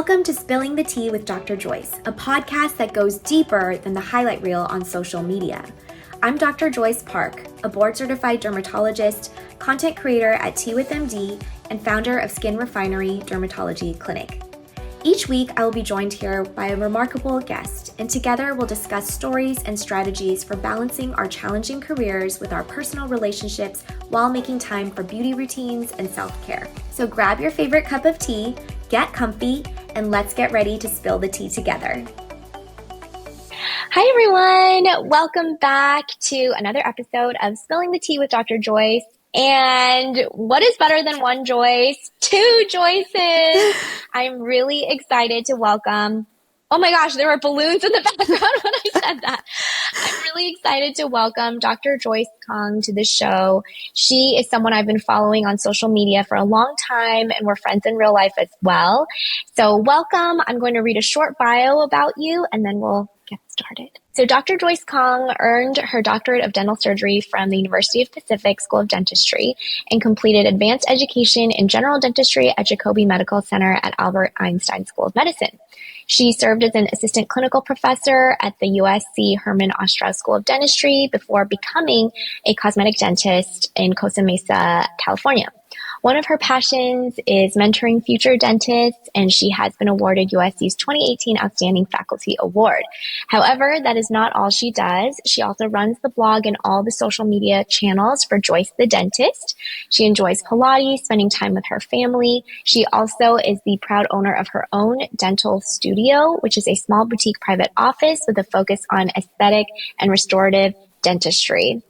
Welcome to Spilling the Tea with Dr. Joyce, a podcast that goes deeper than the highlight reel on social media. I'm Dr. Joyce Park, a board-certified dermatologist, content creator at Tea with MD, and founder of Skin Refinery Dermatology Clinic. Each week, I will be joined here by a remarkable guest, and together we'll discuss stories and strategies for balancing our challenging careers with our personal relationships while making time for beauty routines and self-care. So grab your favorite cup of tea, get comfy, and let's get ready to spill the tea together. Hi, everyone. Welcome back to another episode of Spilling the Tea with Dr. Joyce. And what is better than one Joyce? Two Joyces. I'm really excited to welcome. Oh my gosh, there were balloons in the background when I said that. I'm really excited to welcome Dr. Joyce Kahng to the show. She is someone I've been following on social media for a long time, and we're friends in real life as well. So welcome. I'm going to read a short bio about you, and then we'll get started. So Dr. Joyce Kahng earned her doctorate of dental surgery from the University of Pacific School of Dentistry and completed advanced education in general dentistry at Jacobi Medical Center at Albert Einstein School of Medicine. She served as an assistant clinical professor at the USC Herman Ostrow School of Dentistry before becoming a cosmetic dentist in Costa Mesa, California. One of her passions is mentoring future dentists, and she has been awarded USC's 2018 Outstanding Faculty Award. However, that is not all she does. She also runs the blog and all the social media channels for Joyce the Dentist. She enjoys Pilates, spending time with her family. She also is the proud owner of her own dental studio, which is a small boutique private office with a focus on aesthetic and restorative dentistry.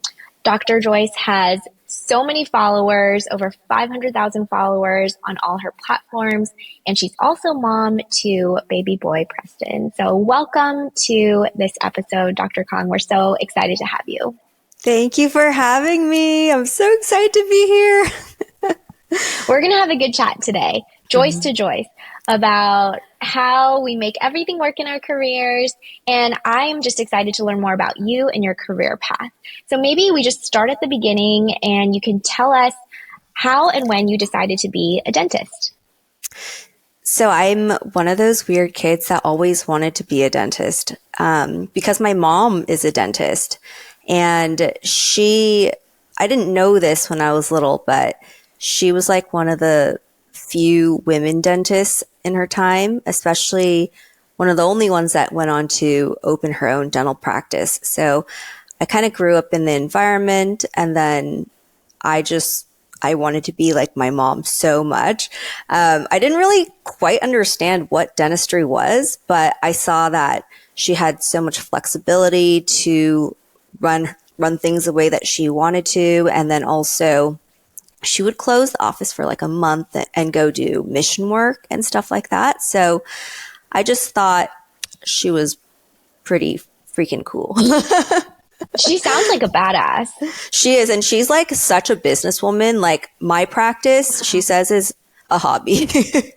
Dr. Joyce has so many followers, over 500,000 followers on all her platforms, and she's also mom to baby boy Preston. So welcome to this episode, Dr. Kahng. We're so excited to have you. Thank you for having me. I'm so excited to be here. We're going to have a good chat today, Joyce to Joyce, about how we make everything work in our careers. And I'm just excited to learn more about you and your career path. So maybe we just start at the beginning and you can tell us how and when you decided to be a dentist. So I'm one of those weird kids that always wanted to be a dentist because my mom is a dentist. And I didn't know this when I was little, but she was like one of the few women dentists in her time, especially one of the only ones that went on to open her own dental practice. So I kind of grew up in the environment, and then I wanted to be like my mom so much. I didn't really quite understand what dentistry was, but I saw that she had so much flexibility to run things the way that she wanted to. And then also she would close the office for like a month and go do mission work and stuff like that. So I just thought she was pretty freaking cool. She sounds like a badass. She is. And she's like such a businesswoman. Like my practice, she says, is a hobby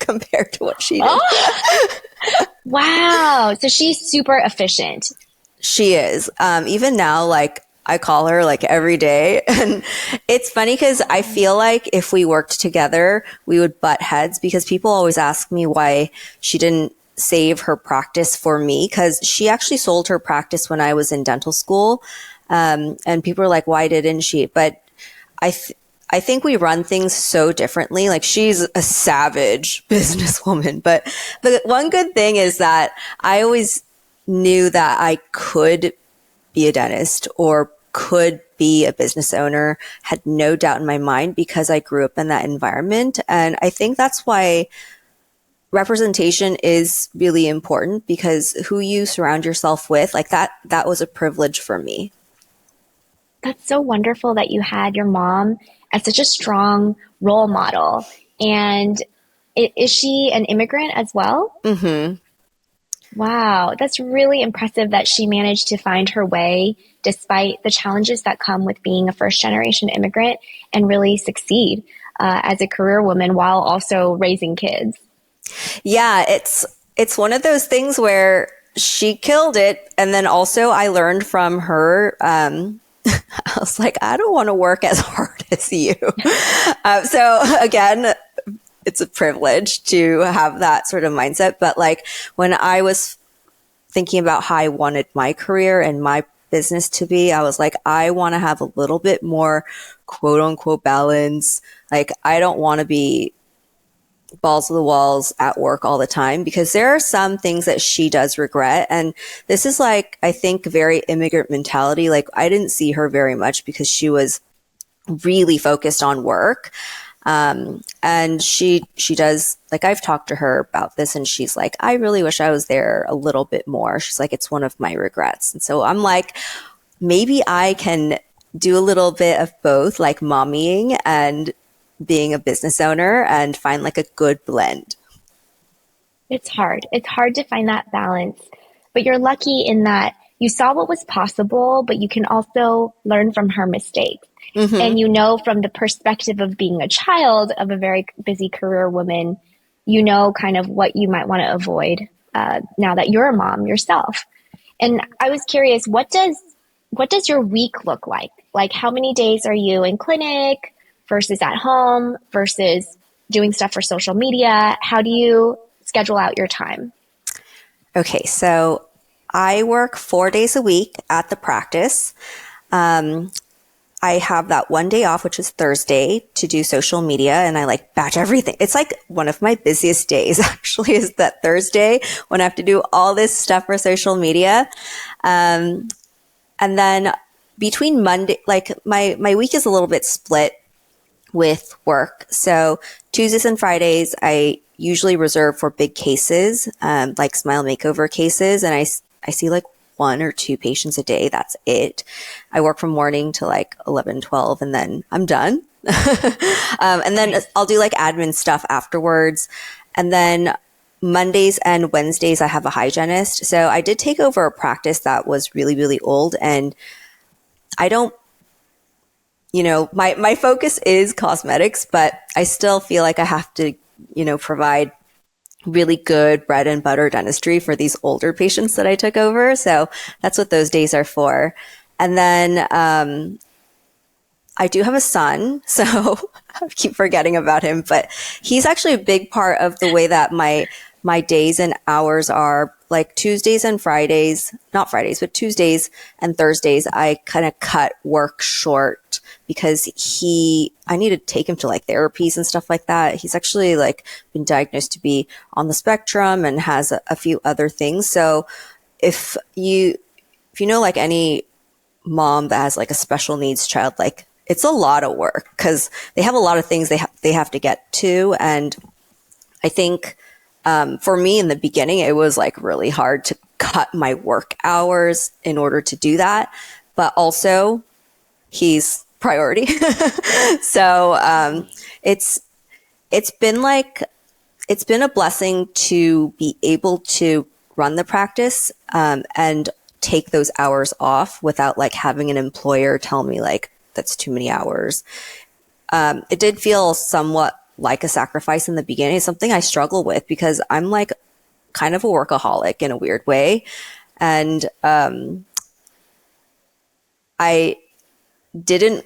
compared to what she did. Oh. Wow. So she's super efficient. She is. Even now, like I call her like every day. And it's funny because I feel like if we worked together, we would butt heads because people always ask me why she didn't save her practice for me, because she actually sold her practice when I was in dental school. And people are like, why didn't she? But I think we run things so differently. Like she's a savage businesswoman. But one good thing is that I always knew that I could be a dentist or could be a business owner, had no doubt in my mind because I grew up in that environment. And I think that's why representation is really important, because who you surround yourself with, like that was a privilege for me. That's so wonderful that you had your mom as such a strong role model. And is she an immigrant as well? Mm-hmm. Wow, that's really impressive that she managed to find her way despite the challenges that come with being a first-generation immigrant and really succeed as a career woman while also raising kids. Yeah, it's one of those things where she killed it. And then also I learned from her, I was like, I don't want to work as hard as you. So again, it's a privilege to have that sort of mindset. But like when I was thinking about how I wanted my career and my business to be, I was like, I want to have a little bit more quote unquote balance. Like, I don't want to be balls to the walls at work all the time, because there are some things that she does regret. And this is like, I think, very immigrant mentality. Like, I didn't see her very much because she was really focused on work. And she does, like, I've talked to her about this and she's like, I really wish I was there a little bit more. She's like, it's one of my regrets. And so I'm like, maybe I can do a little bit of both, like mommying and being a business owner, and find like a good blend. It's hard. It's hard to find that balance, but you're lucky in that you saw what was possible, but you can also learn from her mistakes. Mm-hmm. And you know, from the perspective of being a child of a very busy career woman, you know kind of what you might want to avoid now that you're a mom yourself. And I was curious, what does your week look like? Like, how many days are you in clinic versus at home versus doing stuff for social media? How do you schedule out your time? Okay, so I work 4 days a week at the practice. I have that one day off, which is Thursday, to do social media, and I like batch everything. It's like one of my busiest days actually, is that Thursday when I have to do all this stuff for social media. And then between Monday, like my week is a little bit split with work. So Tuesdays and Fridays, I usually reserve for big cases, like smile makeover cases. And I see like 1 or 2 patients a day. That's it. I work from morning to like 11, 12, and then I'm done. And then I'll do like admin stuff afterwards. And then Mondays and Wednesdays, I have a hygienist. So I did take over a practice that was really, really old. And I don't, my focus is cosmetics, but I still feel like I have to, provide really good bread and butter dentistry for these older patients that I took over. So that's what those days are for. And then I do have a son, so I keep forgetting about him, but he's actually a big part of the way that my days and hours are. Like Tuesdays and Fridays, not Fridays, but Tuesdays and Thursdays, I kind of cut work short because I need to take him to like therapies and stuff like that. He's actually like been diagnosed to be on the spectrum and has a few other things. So if you know, like any mom that has like a special needs child, like it's a lot of work because they have a lot of things they have to get to. And I think, for me in the beginning, it was like really hard to cut my work hours in order to do that. But also he's priority. So, it's been a blessing to be able to run the practice, and take those hours off without like having an employer tell me like, that's too many hours. It did feel somewhat like a sacrifice in the beginning. It's something I struggle with because I'm like kind of a workaholic in a weird way. And I didn't,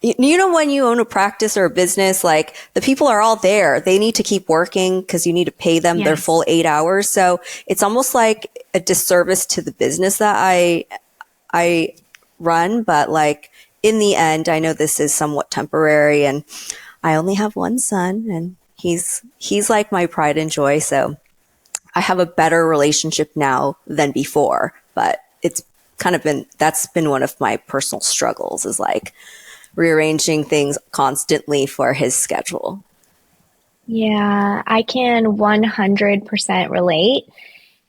when you own a practice or a business, like the people are all there. They need to keep working because you need to pay them their full 8 hours. So it's almost like a disservice to the business that I run. But like in the end, I know this is somewhat temporary, and I only have one son, and he's like my pride and joy. So I have a better relationship now than before, but it's kind of that's been one of my personal struggles, is like rearranging things constantly for his schedule. Yeah, I can 100% relate.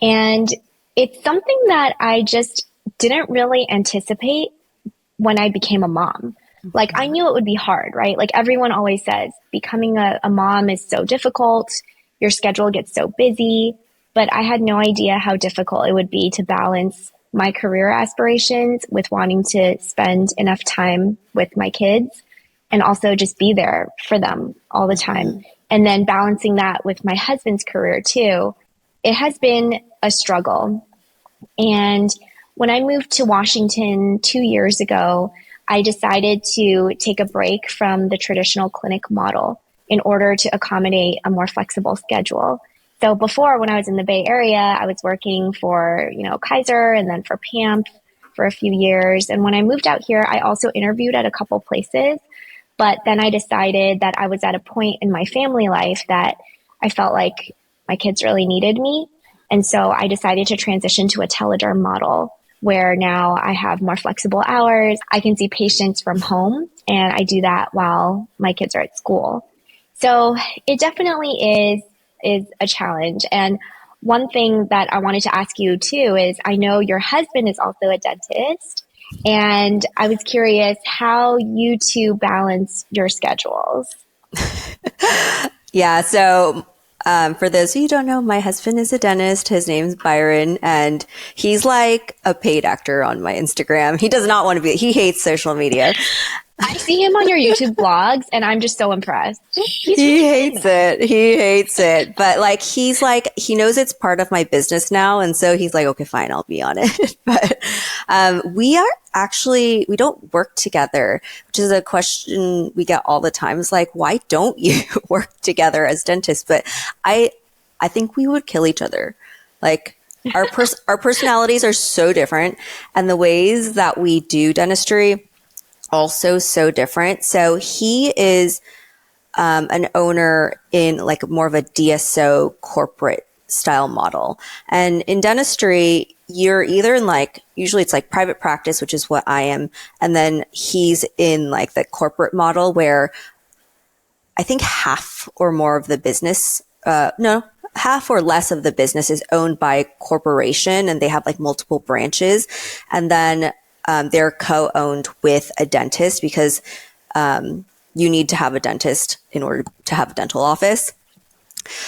And it's something that I just didn't really anticipate when I became a mom. Like, I knew it would be hard, right? Like everyone always says, becoming a mom is so difficult. Your schedule gets so busy. But I had no idea how difficult it would be to balance my career aspirations with wanting to spend enough time with my kids and also just be there for them all the time. Mm-hmm. And then balancing that with my husband's career too. It has been a struggle. And when I moved to Washington 2 years ago, I decided to take a break from the traditional clinic model in order to accommodate a more flexible schedule. So before, when I was in the Bay Area, I was working for, Kaiser and then for PAMP for a few years. And when I moved out here, I also interviewed at a couple places. But then I decided that I was at a point in my family life that I felt like my kids really needed me. And so I decided to transition to a telederm model where now I have more flexible hours. I can see patients from home, and I do that while my kids are at school. So it definitely is a challenge. And one thing that I wanted to ask you too is, I know your husband is also a dentist, and I was curious how you two balance your schedules. Yeah. So for those of you who don't know, my husband is a dentist. His name's Byron, and he's like a paid actor on my Instagram. He does not want to be, he hates social media. I see him on your YouTube blogs, and I'm just so impressed. He hates it. He hates it. But he's like, he knows it's part of my business now. And so he's like, okay, fine, I'll be on it. But we don't work together, which is a question we get all the time. It's like, why don't you work together as dentists? But I think we would kill each other. Like, our personalities are so different, and the ways that we do dentistry also so different. So he is an owner in more of a DSO corporate style model. And in dentistry, you're either in usually it's private practice, which is what I am. And then he's in the corporate model where I think half or more of the business, half or less of the business is owned by a corporation, and they have multiple branches. And then they're co-owned with a dentist because you need to have a dentist in order to have a dental office.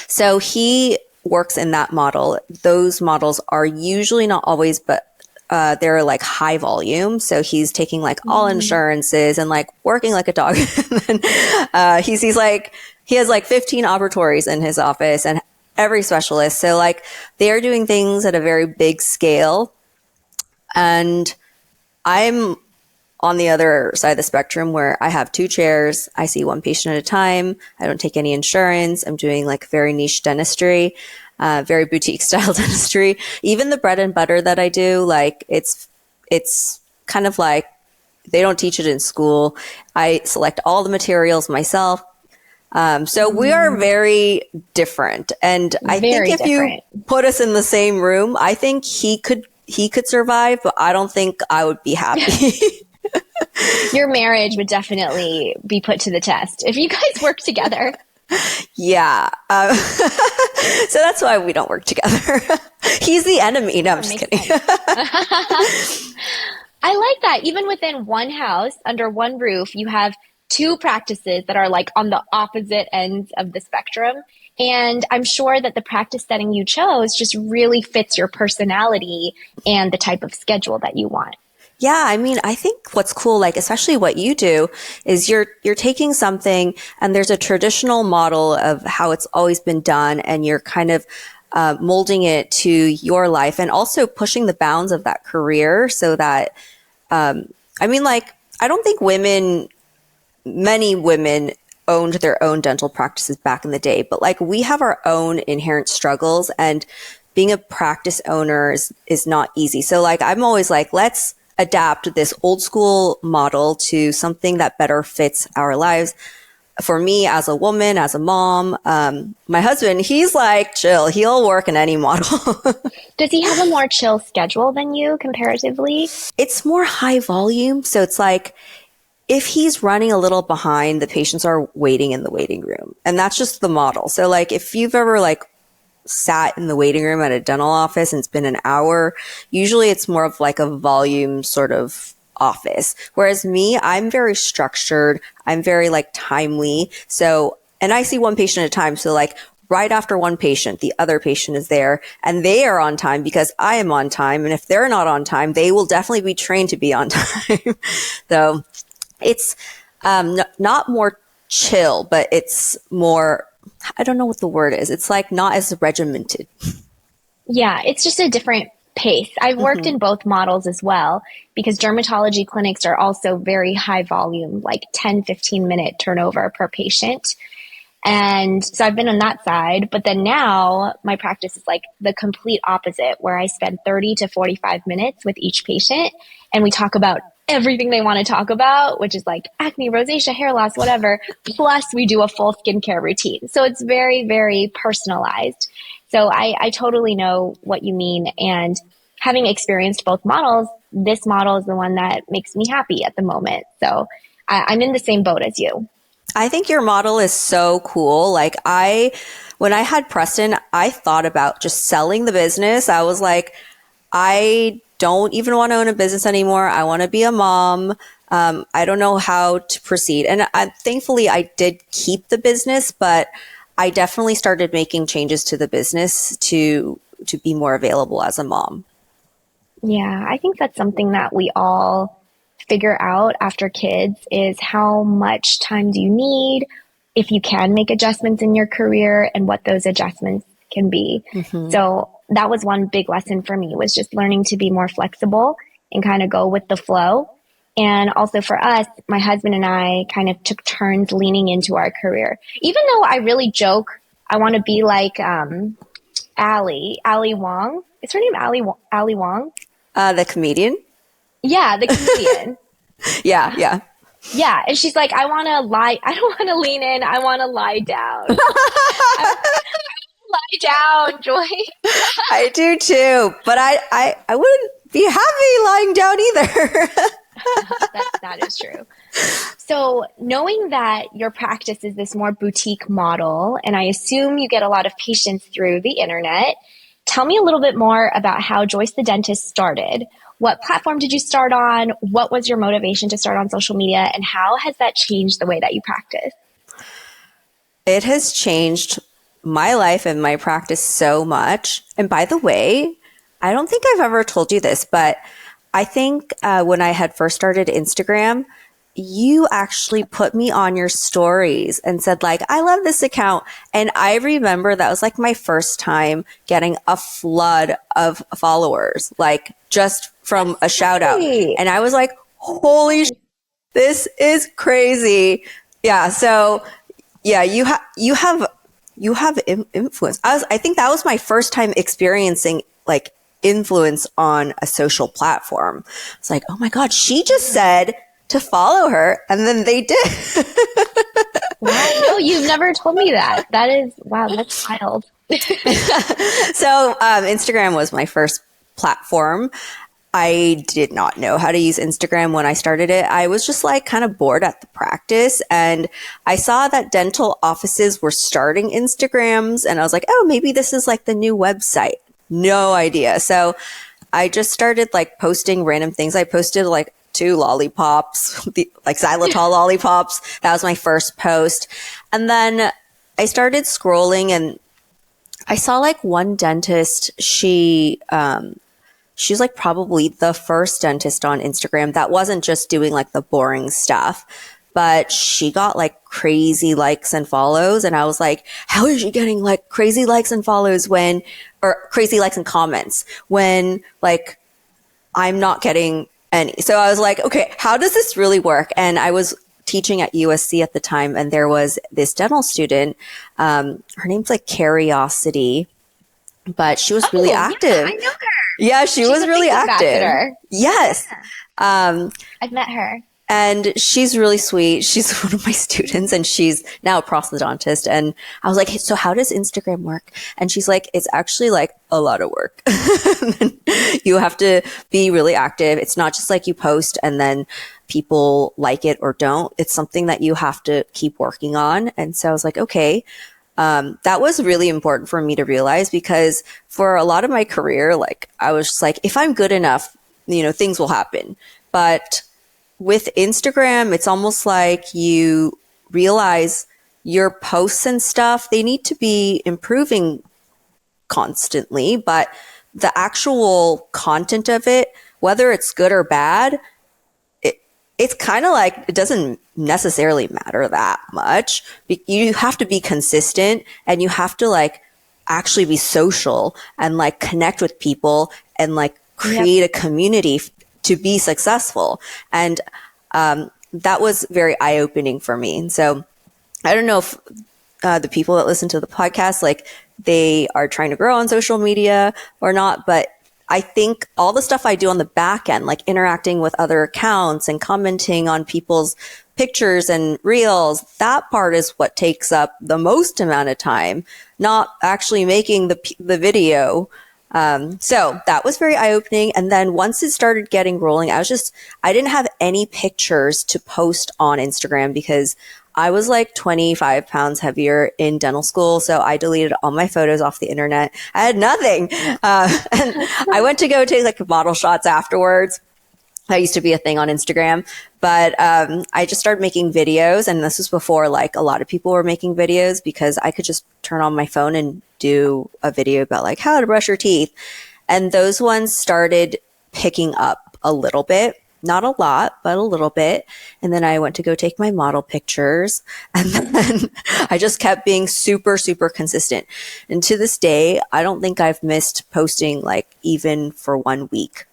So he works in that model. Those models are usually, not always, but they're high volume. So he's taking all insurances and working like a dog. And then he has 15 operatories in his office and every specialist. So they're doing things at a very big scale. And I'm on the other side of the spectrum where I have 2 chairs. I see one patient at a time. I don't take any insurance. I'm doing very niche dentistry, very boutique style dentistry. Even the bread and butter that I do, it's kind of they don't teach it in school. I select all the materials myself. So we are very different. And I think if you put us in the same room, I think he could survive, but I don't think I would be happy. Your marriage would definitely be put to the test if you guys work together. Yeah. So that's why we don't work together. He's the enemy. No, I'm just kidding. I like that. Even within one house, under one roof, you have 2 practices that are on the opposite ends of the spectrum. And I'm sure that the practice setting you chose just really fits your personality and the type of schedule that you want. Yeah, I mean, I think what's cool, especially what you do, is you're taking something and there's a traditional model of how it's always been done, and you're kind of molding it to your life and also pushing the bounds of that career so that, I don't think many women owned their own dental practices back in the day, but we have our own inherent struggles, and being a practice owner is not easy. So I'm always let's adapt this old school model to something that better fits our lives. For me, as a woman, as a mom, my husband, he's chill. He'll work in any model. Does he have a more chill schedule than you comparatively? It's more high volume. So it's if he's running a little behind, the patients are waiting in the waiting room. And that's just the model. So if you've ever sat in the waiting room at a dental office and it's been an hour, usually it's more of a volume sort of office. Whereas me, I'm very structured. I'm very timely. So, and I see one patient at a time. So right after one patient, the other patient is there, and they are on time because I am on time. And if they're not on time, they will definitely be trained to be on time. So it's not more chill, but it's more, I don't know what the word is. It's not as regimented. Yeah, it's just a different pace. I've worked in both models as well, because dermatology clinics are also very high volume, 10, 15 minute turnover per patient. And so I've been on that side, but then now my practice is like the complete opposite, where I spend 30 to 45 minutes with each patient and we talk about everything they want to talk about, which is like acne, rosacea, hair loss, whatever. Plus we do a full skincare routine. So it's very, very personalized. So I totally know what you mean. And having experienced both models, this model is the one that makes me happy at the moment. So I'm in the same boat as you. I think your model is so cool. Like when I had Preston, I thought about just selling the business. I was like, I don't even want to own a business anymore. I want to be a mom. I don't know how to proceed. And thankfully I did keep the business, but I definitely started making changes to the business to be more available as a mom. Yeah, I think that's something that we all figure out after kids is how much time do you need, if you can make adjustments in your career, and what those adjustments can be. Mm-hmm. So that was one big lesson for me, was just learning to be more flexible and kind of go with the flow. And also for us, my husband and I kind of took turns leaning into our career. Even though I really joke, I want to be like Ali Wong. Is her name Ali Wong? The comedian? Yeah, the comedian. Yeah. Yeah, and she's like, I don't want to lean in, I want to lie down. I lie down, Joy. I do too, but I wouldn't be happy lying down either. That is true. So knowing that your practice is this more boutique model, and I assume you get a lot of patients through the internet, tell me a little bit more about how Joyce the Dentist started. What platform did you start on? What was your motivation to start on social media? And how has that changed the way that you practice? It has changed my life and my practice so much. And by the way, I don't think I've ever told you this, but I think when I had first started Instagram, you actually put me on your stories and said like, I love this account. And I remember that was like my first time getting a flood of followers, like just from a shout out. And I was like, holy this is crazy. Yeah. So yeah, you have influence. I think that was my first time experiencing like influence on a social platform. It's like, oh my God, she just said to follow her, and then they did. Wow, no, you've never told me that. That is, wow, that's wild. So Instagram was my first platform. I did not know how to use Instagram when I started it. I was just like kind of bored at the practice, and I saw that dental offices were starting Instagrams, and I was like, oh, maybe this is like the new website. No idea. So I just started like posting random things. I posted like 2 lollipops, like xylitol lollipops. That was my first post. And then I started scrolling and I saw like one dentist. She's like probably the first dentist on Instagram that wasn't just doing like the boring stuff, but she got like crazy likes and follows. And I was like, how is she getting like crazy likes and follows or crazy likes and comments when like I'm not getting any? So I was like, okay, how does this really work? And I was teaching at USC at the time, and there was this dental student. Her name's like Curiosity, but she was really active. Yeah, I know her. Yeah, she's was really active. Ambassador. Yes. Yeah. I've met her. And she's really sweet. She's one of my students, and she's now a prosthodontist. And I was like, hey, so how does Instagram work? And she's like, it's actually like a lot of work. You have to be really active. It's not just like you post and then people like it or don't. It's something that you have to keep working on. And so I was like, okay. That was really important for me to realize, because for a lot of my career, like I was just like, if I'm good enough, things will happen. But with Instagram, it's almost like you realize your posts and stuff, they need to be improving constantly, but the actual content of it, whether it's good or bad, it's kind of like, it doesn't necessarily matter that much. You have to be consistent, and you have to like actually be social and like connect with people and like create a community to be successful. And that was very eye-opening for me. And so I don't know if the people that listen to the podcast, like they are trying to grow on social media or not. But I think all the stuff I do on the back end, like interacting with other accounts and commenting on people's pictures and reels, that part is what takes up the most amount of time, not actually making the video. So that was very eye-opening. And then once it started getting rolling, I didn't have any pictures to post on Instagram because I was like 25 pounds heavier in dental school. So I deleted all my photos off the internet. I had nothing. And I went to go take like model shots afterwards. That used to be a thing on Instagram, but I just started making videos, and this was before like a lot of people were making videos because I could just turn on my phone and do a video about like how to brush your teeth. And those ones started picking up a little bit, not a lot, but a little bit. And then I went to go take my model pictures, and then I just kept being super, super consistent. And to this day, I don't think I've missed posting like even for 1 week.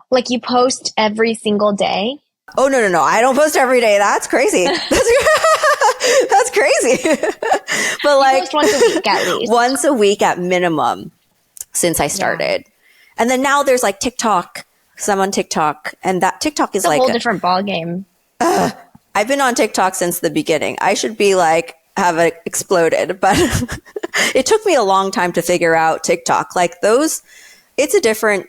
Like you post every single day? Oh, no. I don't post every day. That's crazy. That's crazy. But like post once a week at least. Once a week at minimum since I started. Yeah. And then now there's like TikTok, because I'm on TikTok, and that TikTok is like a whole different ball game. I've been on TikTok since the beginning. I should be like, have it exploded, but it took me a long time to figure out TikTok. Like those, it's different.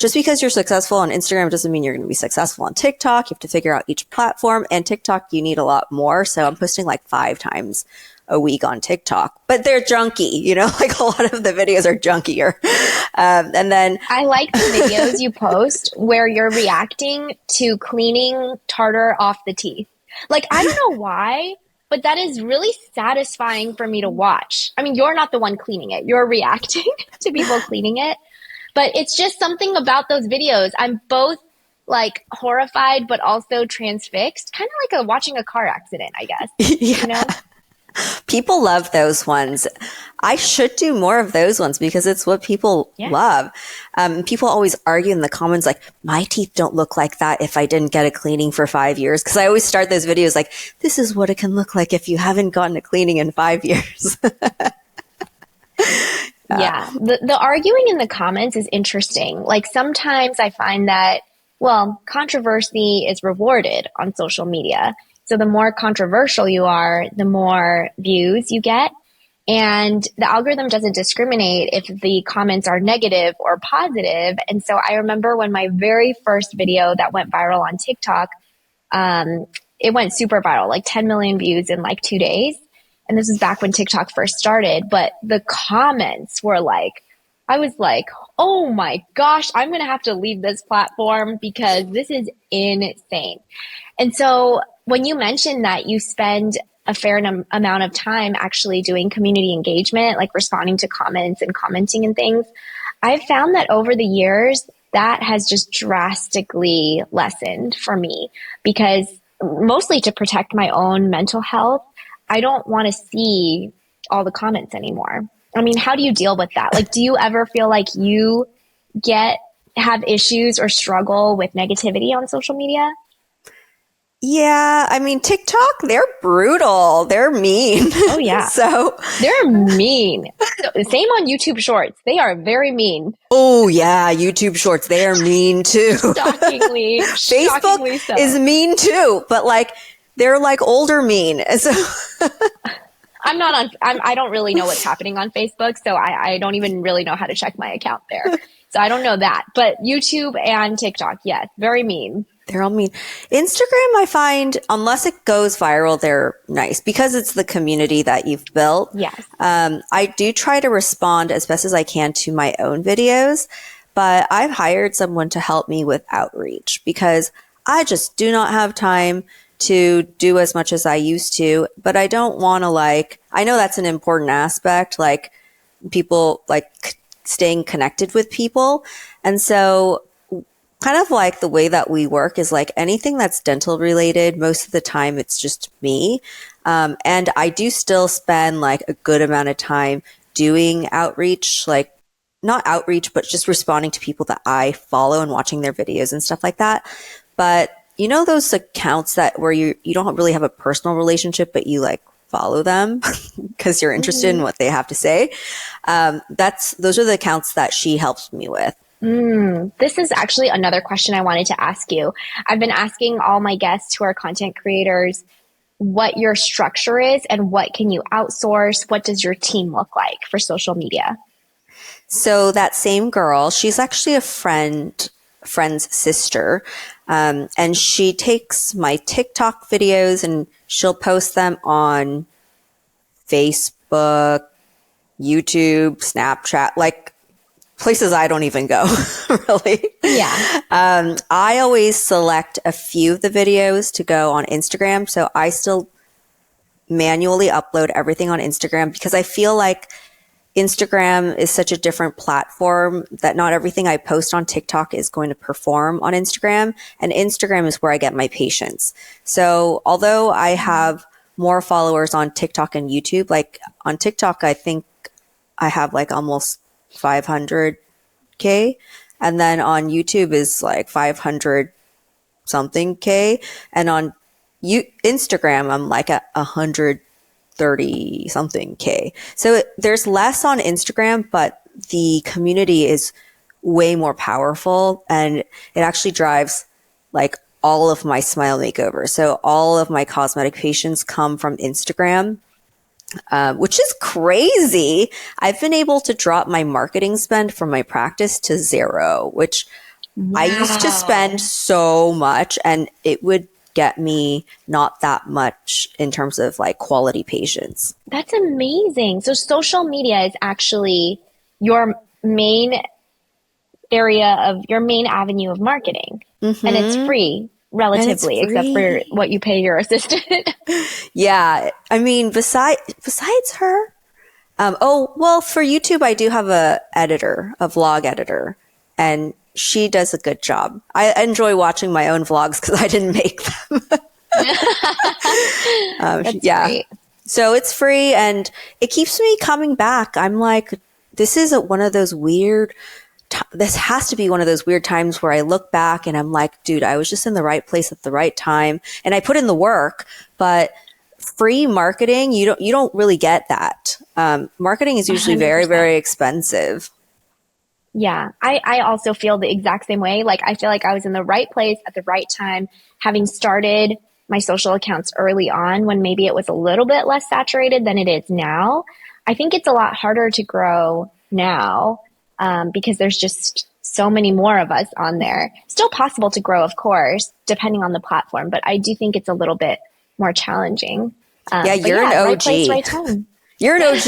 Just because you're successful on Instagram doesn't mean you're going to be successful on TikTok. You have to figure out each platform, and TikTok, you need a lot more. So I'm posting like 5 times a week on TikTok, but they're junky, like a lot of the videos are junkier. And then I like the videos you post where you're reacting to cleaning tartar off the teeth. Like, I don't know why, but that is really satisfying for me to watch. I mean, you're not the one cleaning it. You're reacting to people cleaning it. But it's just something about those videos. I'm both like horrified, but also transfixed, kind of like watching a car accident, I guess. Yeah. People love those ones. I should do more of those ones because it's what people love. People always argue in the comments like, my teeth don't look like that if I didn't get a cleaning for 5 years. Because I always start those videos like, this is what it can look like if you haven't gotten a cleaning in 5 years. Yeah, the arguing in the comments is interesting. Like sometimes I find that, controversy is rewarded on social media. So the more controversial you are, the more views you get. And the algorithm doesn't discriminate if the comments are negative or positive. And so I remember when my very first video that went viral on TikTok, it went super viral, like 10 million views in like 2 days. And this is back when TikTok first started, but the comments were like, I was like, oh my gosh, I'm going to have to leave this platform because this is insane. And so when you mentioned that you spend a fair amount of time actually doing community engagement, like responding to comments and commenting and things, I've found that over the years, that has just drastically lessened for me because mostly to protect my own mental health. I don't want to see all the comments anymore. I mean, how do you deal with that? Like, do you ever feel like you have issues or struggle with negativity on social media? Yeah, I mean, TikTok, they're brutal. They're mean. Oh, yeah. So they're mean. Same on YouTube Shorts. They are very mean. Oh, yeah. YouTube Shorts, they are mean too. Shockingly. Facebook so. is mean too, but like, they're like older mean. So I don't really know what's happening on Facebook. So I don't even really know how to check my account there. So I don't know that, but YouTube and TikTok, yes, very mean. They're all mean. Instagram, I find, unless it goes viral, they're nice because it's the community that you've built. Yes. I do try to respond as best as I can to my own videos, but I've hired someone to help me with outreach because I just do not have time to do as much as I used to, but I don't want to I know that's an important aspect, like people staying connected with people. And so kind of like the way that we work is like anything that's dental related, most of the time it's just me. And I do still spend like a good amount of time doing outreach, like not outreach, but just responding to people that I follow and watching their videos and stuff like that. But those accounts that where you don't really have a personal relationship, but you like follow them because you're interested in what they have to say. Those are the accounts that she helps me with. This is actually another question I wanted to ask you. I've been asking all my guests who are content creators what your structure is and what can you outsource? What does your team look like for social media? So that same girl, she's actually a friend's sister. And she takes my TikTok videos and she'll post them on Facebook, YouTube, Snapchat, like places I don't even go, really. Yeah. I always select a few of the videos to go on Instagram. So I still manually upload everything on Instagram because I feel like Instagram is such a different platform that not everything I post on TikTok is going to perform on Instagram. And Instagram is where I get my patients. So although I have more followers on TikTok and YouTube, like on TikTok, I think I have like almost 500K. And then on YouTube is like 500 something K. And on Instagram, I'm like at 130 something K. So there's less on Instagram, but the community is way more powerful and it actually drives like all of my smile makeovers. So all of my cosmetic patients come from Instagram, which is crazy. I've been able to drop my marketing spend from my practice to 0, which I used to spend so much and it would get me not that much in terms of like quality patients. That's amazing. So social media is actually your main avenue of marketing. And it's free relatively, except for what you pay your assistant. Yeah. I mean, besides her, for YouTube, I do have a vlog editor, and she does a good job. I enjoy watching my own vlogs because I didn't make them. That's great. So it's free and it keeps me coming back. I'm like, this has to be one of those weird times where I look back and I'm like, dude, I was just in the right place at the right time and I put in the work, but free marketing, you don't really get that. Marketing is usually 100%. Very, very expensive. Yeah, I also feel the exact same way. Like, I feel like I was in the right place at the right time, having started my social accounts early on when maybe it was a little bit less saturated than it is now. I think it's a lot harder to grow now because there's just so many more of us on there. Still possible to grow, of course, depending on the platform, but I do think it's a little bit more challenging. You're an OG. Right place, right time. You're an OG.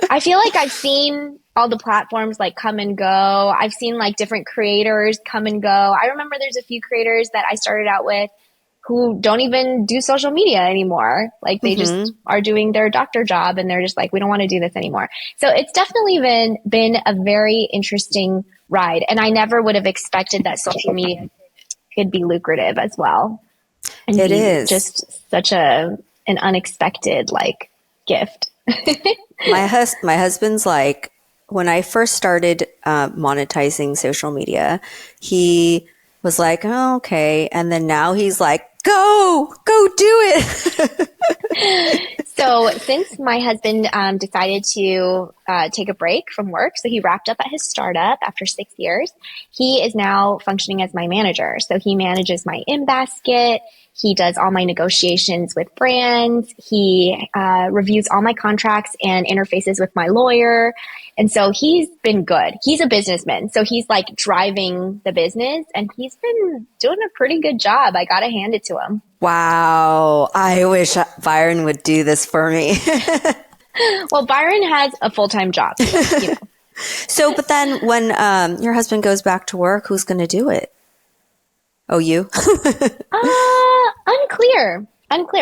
I feel like I've seen all the platforms like come and go. I've seen like different creators come and go. I remember there's a few creators that I started out with who don't even do social media anymore. Like they just are doing their doctor job and they're just like, we don't want to do this anymore. So it's definitely been a very interesting ride. And I never would have expected that social media could be lucrative as well. And it is just such an unexpected like gift. My husband's like, when I first started monetizing social media, he was like, oh, okay. And then now he's like, go do it. So since my husband decided to take a break from work, so he wrapped up at his startup after 6 years, he is now functioning as my manager. So he manages my in-basket. He does all my negotiations with brands. He reviews all my contracts and interfaces with my lawyer. And so he's been good. He's a businessman. So he's like driving the business and he's been doing a pretty good job. I got to hand it to him. Wow. I wish Byron would do this for me. Well, Byron has a full-time job. So, So, but then when your husband goes back to work, who's going to do it? Oh, you? Unclear.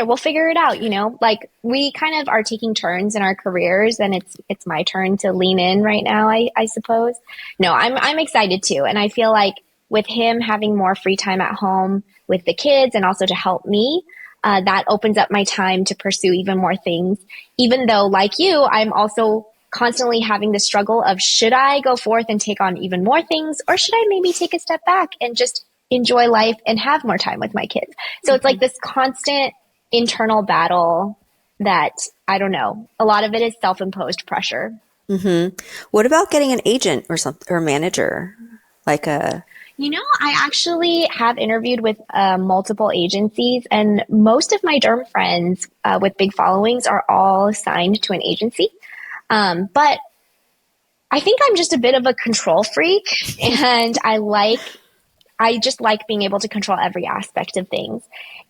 We'll figure it out, like we kind of are taking turns in our careers and it's my turn to lean in right now, I suppose. No, I'm excited too. And I feel like with him having more free time at home with the kids and also to help me, that opens up my time to pursue even more things, even though like you, I'm also constantly having the struggle of should I go forth and take on even more things or should I maybe take a step back and just enjoy life and have more time with my kids. So it's like this constant internal battle that, I don't know, a lot of it is self-imposed pressure. What about getting an agent or something, or a manager? Like a, I actually have interviewed with multiple agencies, and most of my derm friends with big followings are all signed to an agency. But I think I'm just a bit of a control freak, and I just like being able to control every aspect of things.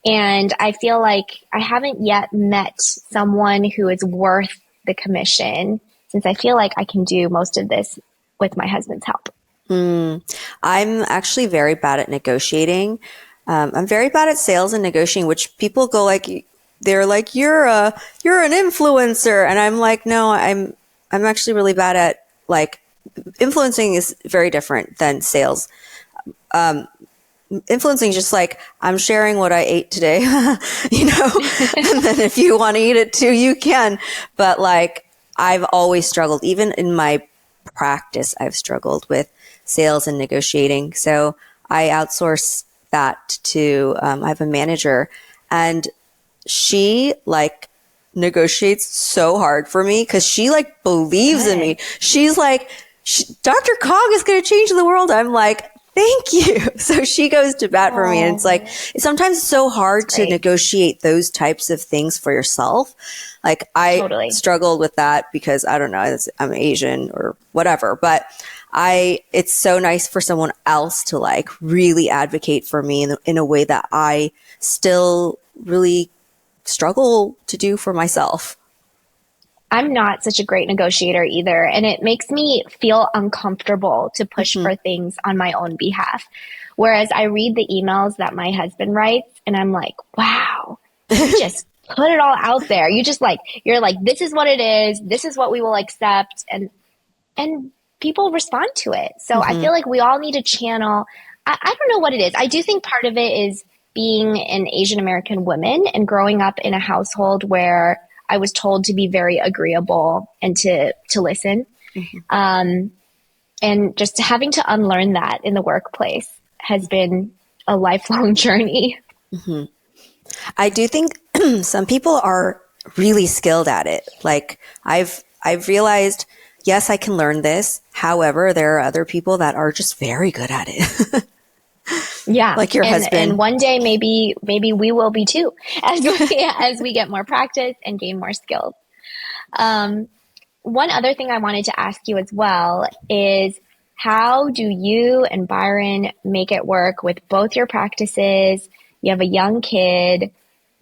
And I feel like I haven't yet met someone who is worth the commission, since I feel like I can do most of this with my husband's help. I'm actually very bad at negotiating. I'm very bad at sales and negotiating, which people go like, they're like, you're an influencer. And I'm like, no, I'm actually really bad at like, influencing is very different than sales. Influencing is just like, I'm sharing what I ate today, and then if you want to eat it too, you can. But like, I've always struggled, even in my practice, I've struggled with sales and negotiating. So I outsource that to, I have a manager, and she like negotiates so hard for me because she like believes in me. She's like, Dr. Kahng is going to change the world. I'm like, thank you. So she goes to bat for me. And it's like, sometimes it's so hard to negotiate those types of things for yourself. Like I struggled with that because I don't know, I'm Asian or whatever, but it's so nice for someone else to like really advocate for me in a way that I still really struggle to do for myself. I'm not such a great negotiator either, and it makes me feel uncomfortable to push for things on my own behalf. Whereas I read the emails that my husband writes and I'm like, wow, you just put it all out there. You're like, this is what it is. This is what we will accept. And people respond to it. So I feel like we all need to channel. I don't know what it is. I do think part of it is being an Asian American woman and growing up in a household where I was told to be very agreeable and to listen. And just having to unlearn that in the workplace has been a lifelong journey. I do think some people are really skilled at it. Like I've realized, yes, I can learn this. However, there are other people that are just very good at it. Yeah. Like your husband. And one day maybe we will be too, as we get more practice and gain more skills. One other thing I wanted to ask you as well is, how do you and Byron make it work with both your practices? You have a young kid.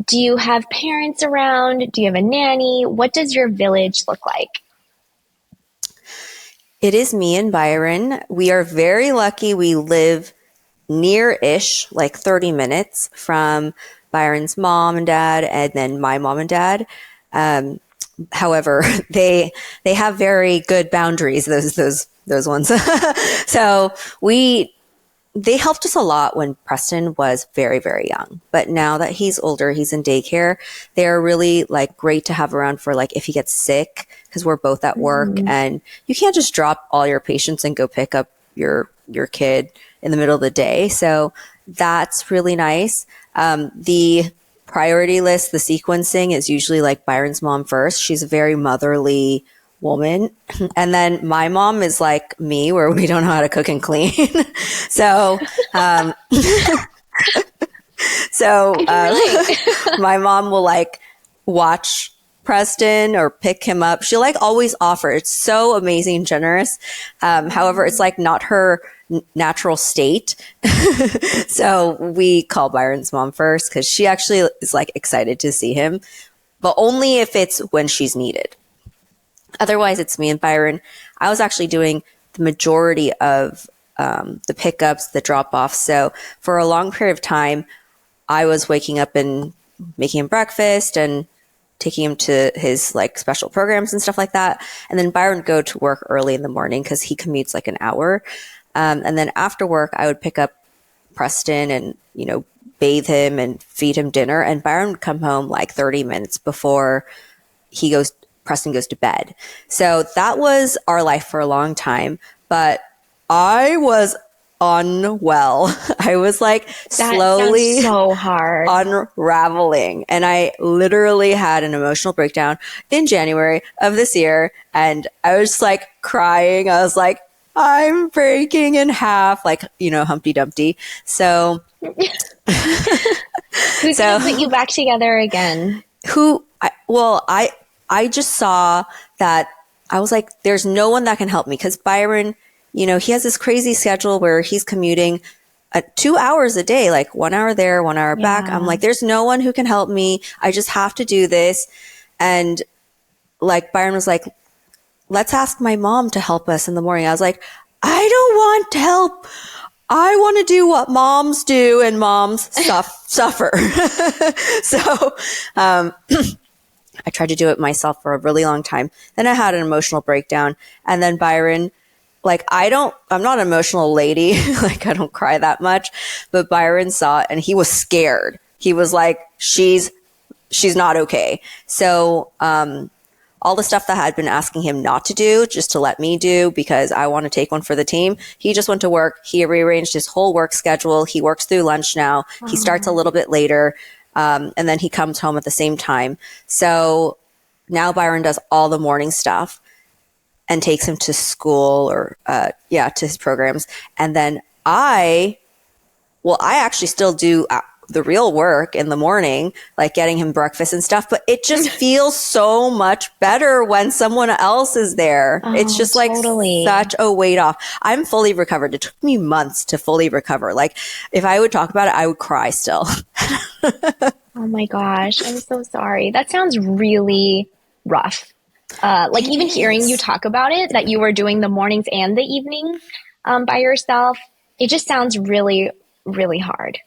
Do you have parents around? Do you have a nanny? What does your village look like? It is me and Byron. We are very lucky. We live near-ish, like 30 minutes from Byron's mom and dad, and then my mom and dad. However, they have very good boundaries, those ones. So they helped us a lot when Preston was very, very young. But now that he's older, he's in daycare, they're really like great to have around for like if he gets sick, because we're both at work and you can't just drop all your patients and go pick up your kid in the middle of the day. So that's really nice. The priority list, the sequencing is usually like Byron's mom first. She's a very motherly woman. And then my mom is like me, where we don't know how to cook and clean. So, my mom will like watch Preston or pick him up. She'll like always offer. It's so amazing and generous. However, it's like not her natural state. So we call Byron's mom first because she actually is like excited to see him, but only if it's when she's needed. Otherwise, it's me and Byron. I was actually doing the majority of the pickups, the drop-offs. So for a long period of time, I was waking up and making him breakfast and taking him to his like special programs and stuff like that. And then Byron would go to work early in the morning because he commutes like an hour. And then after work, I would pick up Preston and, bathe him and feed him dinner. And Byron would come home like 30 minutes before Preston goes to bed. So that was our life for a long time. But I was unwell. I was like That slowly sounds so hard. unraveling. And I literally had an emotional breakdown in January of this year. And I was just like crying. I was like, I'm breaking in half, like, Humpty Dumpty. So Who's going to put you back together again? I just saw that. I was like, there's no one that can help me, because Byron, he has this crazy schedule where he's commuting 2 hours a day, like 1 hour there, 1 hour back. I'm like, there's no one who can help me. I just have to do this. And like Byron was like, let's ask my mom to help us in the morning. I was like, I don't want help. I want to do what moms do, and moms suffer. So, I tried to do it myself for a really long time. Then I had an emotional breakdown. And then Byron, like, I'm not an emotional lady. Like, I don't cry that much. But Byron saw it and he was scared. He was like, she's not okay. So, all the stuff that I had been asking him not to do, just to let me do, because I want to take one for the team, he just went to work. He rearranged his whole work schedule. He works through lunch now. He starts a little bit later. And then he comes home at the same time. So now Byron does all the morning stuff and takes him to school or, to his programs. And then I actually still do the real work in the morning, like getting him breakfast and stuff, but it just feels so much better when someone else is there. It's just like such a weight off. I'm fully recovered. It took me months to fully recover. Like, if I would talk about it, I would cry still. Oh my gosh, I'm so sorry. That sounds really rough. Like, even hearing you talk about it, that you were doing the mornings and the evening by yourself, it just sounds really, really hard.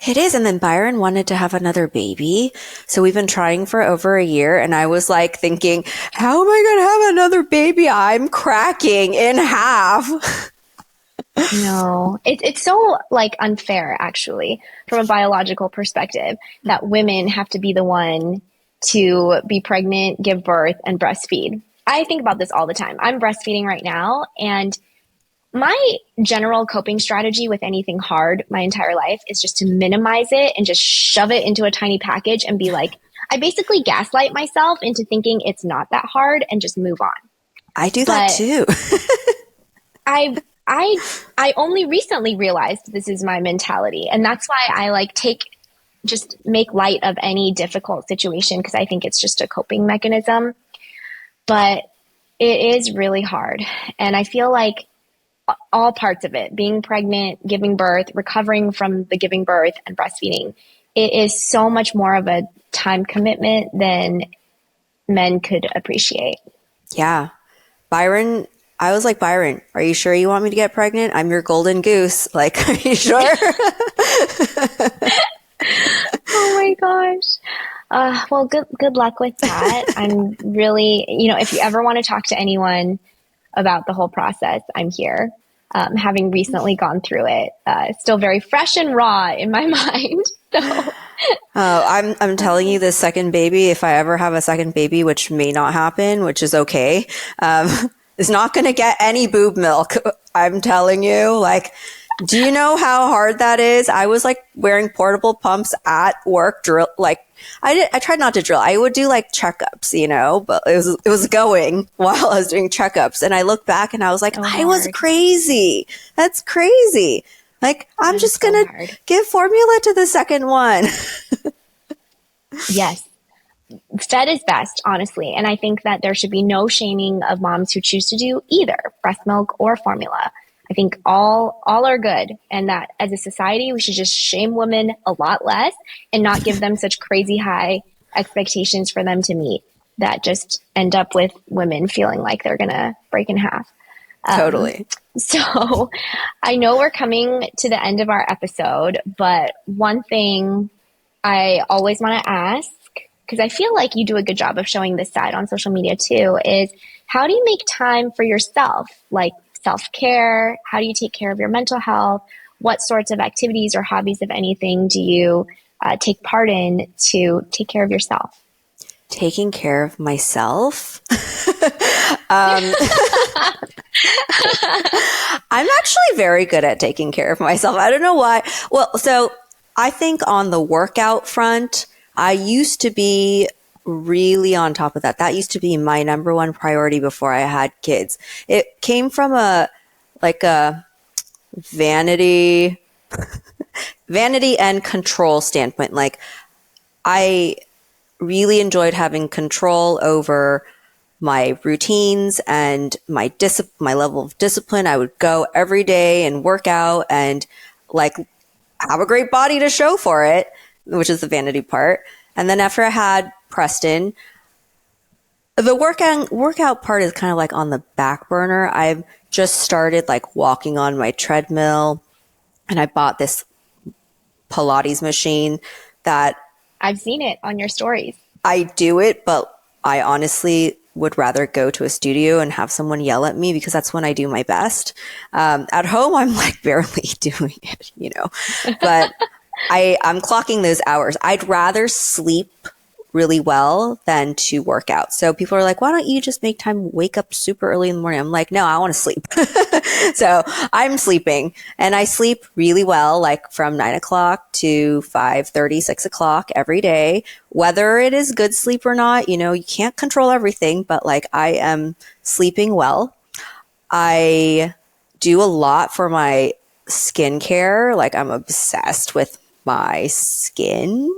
It is. And then Byron wanted to have another baby. So we've been trying for over a year. And I was like thinking, how am I going to have another baby? I'm cracking in half. No, it's so like unfair, actually, from a biological perspective, that women have to be the one to be pregnant, give birth, and breastfeed. I think about this all the time. I'm breastfeeding right now, and my general coping strategy with anything hard my entire life is just to minimize it and just shove it into a tiny package and be like, I basically gaslight myself into thinking it's not that hard and just move on. I do that too. I only recently realized this is my mentality, and that's why I just make light of any difficult situation, because I think it's just a coping mechanism. But it is really hard, and I feel like all parts of it, being pregnant, giving birth, recovering from the giving birth, and breastfeeding, it is so much more of a time commitment than men could appreciate. Yeah. Byron, I was like, Byron, are you sure you want me to get pregnant? I'm your golden goose. Like, are you sure? Oh my gosh. Well, good luck with that. I'm really, if you ever want to talk to anyone about the whole process, I'm here. Having recently gone through it, it's still very fresh and raw in my mind. So. I'm telling you, this second baby, if I ever have a second baby, which may not happen, which is okay, is not going to get any boob milk. I'm telling you, like, do you know how hard that is? I was like wearing portable pumps at work, I tried not to drill. I would do like checkups, but it was going while I was doing checkups. And I look back and I was like, I was crazy. That's crazy. Like, I'm just going to give formula to the second one. Yes. Fed is best, honestly. And I think that there should be no shaming of moms who choose to do either breast milk or formula. I think all are good. And that as a society, we should just shame women a lot less and not give them such crazy high expectations for them to meet that just end up with women feeling like they're going to break in half. Totally. So I know we're coming to the end of our episode, but one thing I always want to ask, because I feel like you do a good job of showing this side on social media too, is how do you make time for yourself? Like self-care? How do you take care of your mental health? What sorts of activities or hobbies, if anything, do you take part in to take care of yourself? taking care of myself. I'm actually very good at taking care of myself. I don't know why. Well, so I think on the workout front, I used to be really on top of that. That used to be my number one priority before I had kids. It came from a vanity and control standpoint. Like, I really enjoyed having control over my routines and my level of discipline. I would go every day and work out and like have a great body to show for it, which is the vanity part. And then after I had Preston, the workout part is kind of like on the back burner. I've just started like walking on my treadmill, and I bought this Pilates machine that I've seen it on your stories. I do it, but I honestly would rather go to a studio and have someone yell at me, because that's when I do my best. At home, I'm like barely doing it, but I'm clocking those hours. I'd rather sleep really well than to work out. So people are like, why don't you just make time, wake up super early in the morning? I'm like, no, I want to sleep. So I'm sleeping, and I sleep really well, like from 9 o'clock to 5:30, 6 o'clock every day. Whether it is good sleep or not, you can't control everything, but like I am sleeping well. I do a lot for my skincare. Like, I'm obsessed with my skin.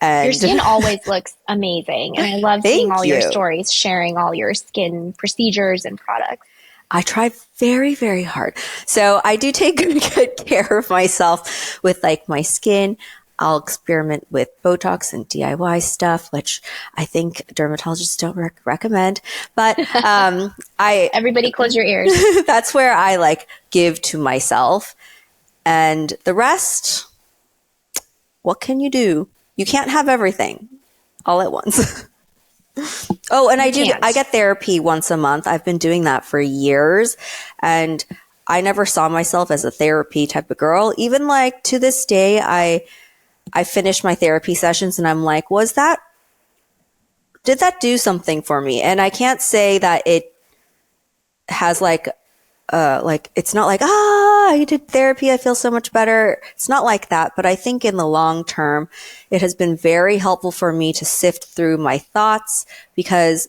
And your skin always looks amazing. And I love seeing all your stories, sharing all your skin procedures and products. I try very, very hard. So I do take good care of myself with like my skin. I'll experiment with Botox and DIY stuff, which I think dermatologists don't recommend. But everybody close your ears. That's where I like give to myself. And the rest, what can you do? You can't have everything all at once. Oh, and I get therapy once a month. I've been doing that for years, and I never saw myself as a therapy type of girl. Even like to this day, I finish my therapy sessions and I'm like, did that do something for me? And I can't say that it has like it's not like, I did therapy, I feel so much better. It's not like that. But I think in the long term, it has been very helpful for me to sift through my thoughts, because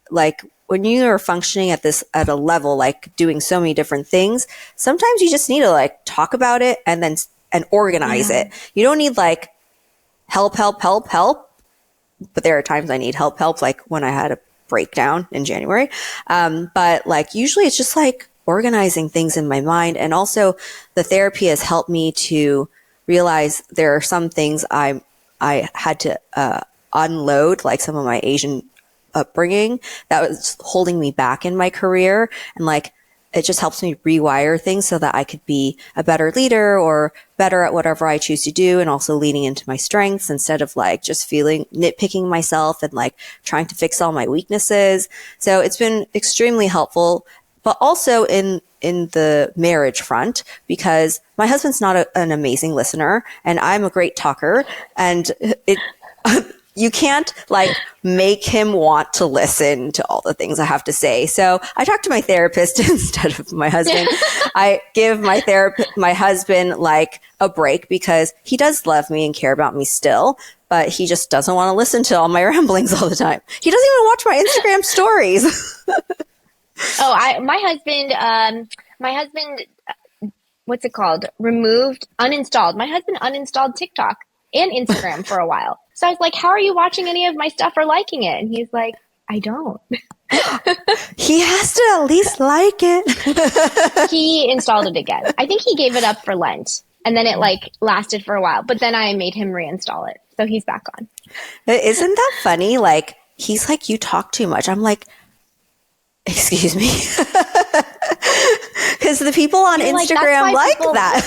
like when you are functioning at a level, like doing so many different things, sometimes you just need to like talk about it and organize it. You don't need like help. But there are times I need help, like when I had a breakdown in January. But like usually it's just like organizing things in my mind. And also the therapy has helped me to realize there are some things I had to unload, like some of my Asian upbringing that was holding me back in my career. And like, it just helps me rewire things so that I could be a better leader or better at whatever I choose to do, and also leaning into my strengths instead of like just nitpicking myself and like trying to fix all my weaknesses. So it's been extremely helpful, but also in the marriage front, because my husband's not an amazing listener and I'm a great talker, and you can't like make him want to listen to all the things I have to say. So I talk to my therapist instead of my husband. I give my husband like a break, because he does love me and care about me still, but he just doesn't want to listen to all my ramblings all the time. He doesn't even watch my Instagram stories. My husband, what's it called? Uninstalled. My husband uninstalled TikTok and Instagram for a while. So I was like, how are you watching any of my stuff or liking it? And he's like, I don't. He has to at least like it. He installed it again. I think he gave it up for Lent, and then it like lasted for a while, but then I made him reinstall it. So he's back on. Isn't that funny? Like, he's like, you talk too much. I'm like, excuse me. Because the people on Instagram like that.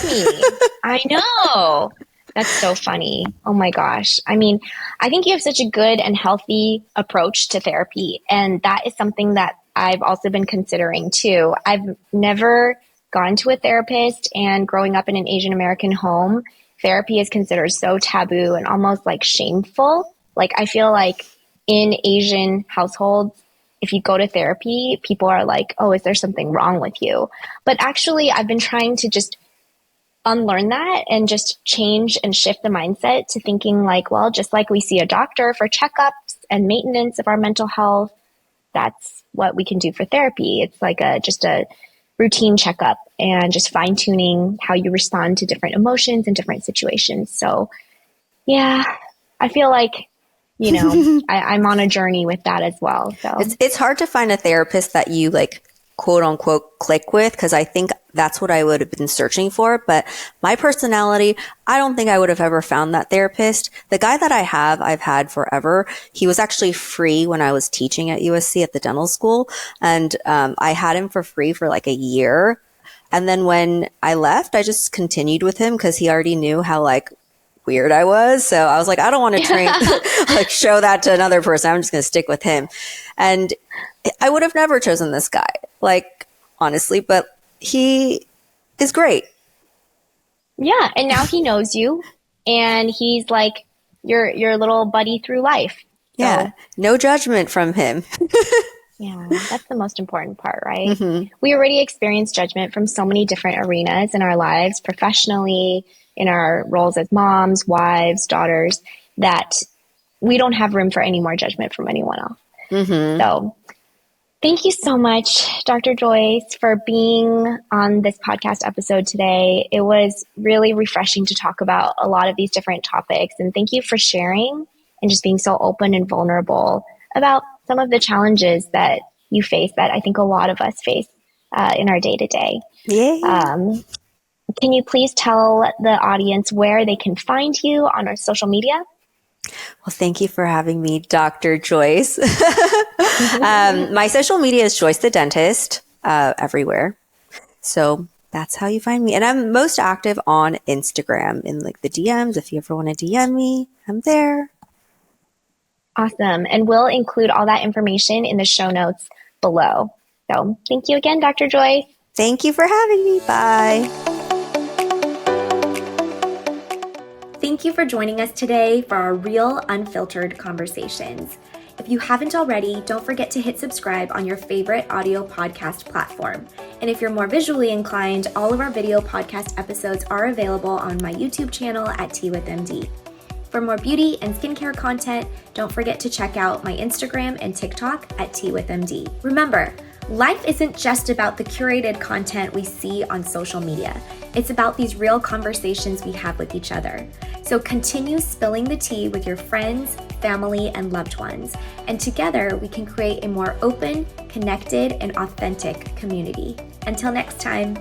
I know. That's so funny. Oh my gosh. I mean, I think you have such a good and healthy approach to therapy. And that is something that I've also been considering too. I've never gone to a therapist, and growing up in an Asian American home, therapy is considered so taboo and almost like shameful. Like, I feel like in Asian households, if you go to therapy, people are like, oh, is there something wrong with you? But actually, I've been trying to just unlearn that and just change and shift the mindset to thinking like, well, just like we see a doctor for checkups and maintenance of our mental health, that's what we can do for therapy. It's like just a routine checkup and just fine tuning how you respond to different emotions and different situations. So yeah, I feel like, I'm on a journey with that as well. So it's hard to find a therapist that you like, quote unquote, click with, because I think that's what I would have been searching for. But my personality, I don't think I would have ever found that therapist. The guy that I've had forever, he was actually free when I was teaching at USC at the dental school. And I had him for free for like a year. And then when I left, I just continued with him because he already knew how like weird I was. So I was like, I don't want to train, like show that to another person. I'm just going to stick with him. And I would have never chosen this guy, like, honestly, but he is great. Yeah. And now he knows you and he's like your little buddy through life. So, yeah. No judgment from him. yeah. That's the most important part, right? Mm-hmm. We already experience judgment from so many different arenas in our lives, professionally, in our roles as moms, wives, daughters, that we don't have room for any more judgment from anyone else. Mm-hmm. So thank you so much, Dr. Joyce, for being on this podcast episode today. It was really refreshing to talk about a lot of these different topics. And thank you for sharing and just being so open and vulnerable about some of the challenges that you face that I think a lot of us face in our day-to-day. Yeah. Can you please tell the audience where they can find you on our social media? Well, thank you for having me, Dr. Joyce. My social media is Joyce the Dentist everywhere. So that's how you find me. And I'm most active on Instagram in like the DMs. If you ever want to DM me, I'm there. Awesome. And we'll include all that information in the show notes below. So thank you again, Dr. Joyce. Thank you for having me. Bye. Thank you for joining us today for our real, unfiltered conversations. If you haven't already, don't forget to hit subscribe on your favorite audio podcast platform. And if you're more visually inclined, all of our video podcast episodes are available on my YouTube channel at Tea with MD. For more beauty and skincare content, don't forget to check out my Instagram and TikTok at Tea with MD. Remember, life isn't just about the curated content we see on social media. It's about these real conversations we have with each other. So continue spilling the tea with your friends, family, and loved ones. And together we can create a more open, connected, and authentic community. Until next time.